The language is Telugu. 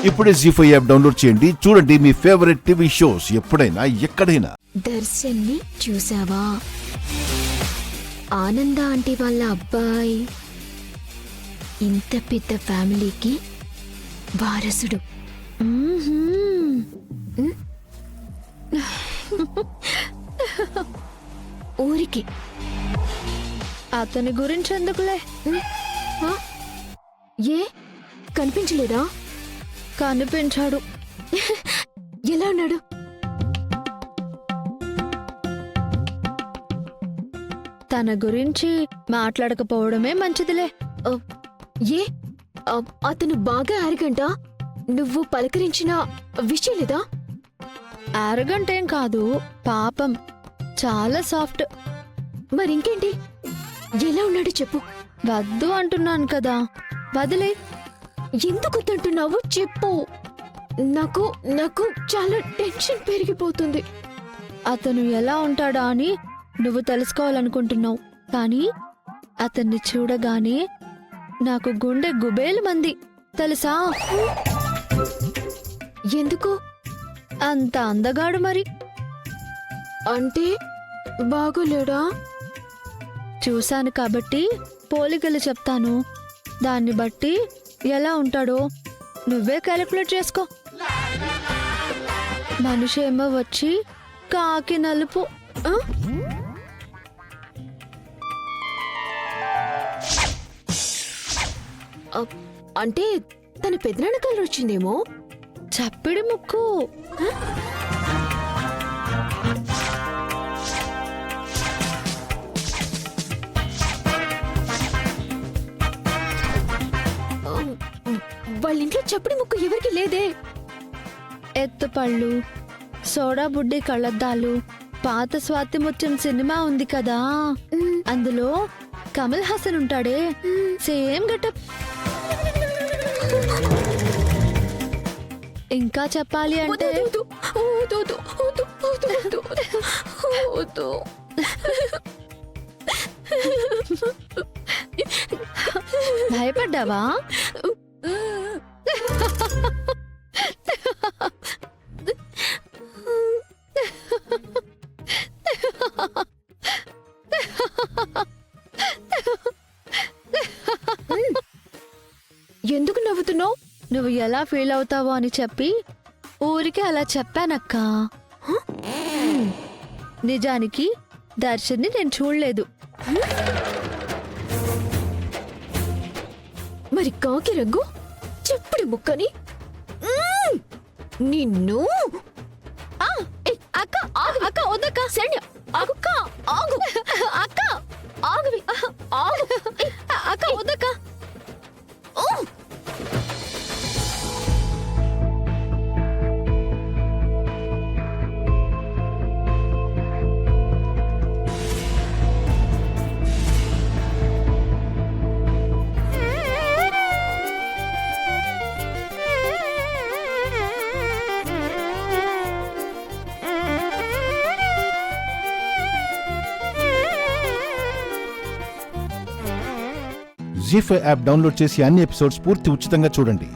ఇప్పుడే జీ5 యాప్ డౌన్లోడ్ చేయండి. చూడండి మీ ఫేవరెట్ టీవీ షోస్ ఎప్పుడైనా ఎక్కడైనా. దర్శన్ని చూసావా? ఆనంద ఆంటీ వాళ్ళ అబ్బాయి ఇంత పెద్ద ఫ్యామిలీకి వారసుడు. ఊరికి అతని గురించి ఎందుకులే. ఏ కనిపించలేదా? కనిపించాడు. ఎలా ఉన్నాడు? తన గురించి మాట్లాడకపోవడమే మంచిదిలే. ఏ అతను బాగా అరగంటా? నువ్వు పలకరించిన విషయం లేదా? అరగంటేం కాదు, పాపం చాలా సాఫ్ట్. మరింకేంటి? ఎలా ఉన్నాడు చెప్పు. వద్దు అంటున్నాను కదా, వదిలే. ఎందుకు తింటున్నావు చెప్పు. నాకు నాకు చాలా టెన్షన్ పెరిగిపోతుంది. అతను ఎలా ఉంటాడా అని నువ్వు తెలుసుకోవాలనుకుంటున్నావు, కానీ అతన్ని చూడగానే నాకు గుండె గుబేలు మంది తెలుసా? ఎందుకు? అంత అందగాడు మరి. అంటే బాగోలేడా? చూశాను కాబట్టి పోలికలు చెప్తాను. దాన్ని బట్టి ఎలా ఉంటాడో నువ్వే క్యాలిక్యులేట్ చేసుకో. మనిషి ఏమో వచ్చి కాకి నలుపు. అంటే తన పెదనాన్న కలర్ వచ్చిందేమో. చప్పిడి ముక్కు. వాళ్ళ ఇంట్లో చప్పడి ముక్కు ఎవరికి లేదే. ఎత్తుపళ్ళు, సోడా బుడ్డి కళ్ళద్దాలు. పాత స్వాతి ముత్యం సినిమా ఉంది కదా, అందులో కమల్ హాసన్ ఉంటాడే, సేమ్ గెటప్. ఇంకా చెప్పాలి అంటే భయపడ్డావా? ఎందుకు నవ్వుతున్నావు? నువ్వు ఎలా ఫీల్ అవుతావో అని చెప్పి ఊరికి అలా చెప్పానక్కా. నిజానికి దర్శన్ని నేను చూడలేదు. మరి కాకి రంగు చప్పడి ముక్కని నిన్ను. అక్క అక్క వద్దక్క. సైన్య అక్క ఆగు. అక్క ఆగువి ఆగు. అక్క వద్దక్క. జీ5 యాప్ డౌన్లోడ్ చేసి అన్ని ఎపిసోడ్స్ పూర్తి ఉచితంగా చూడండి.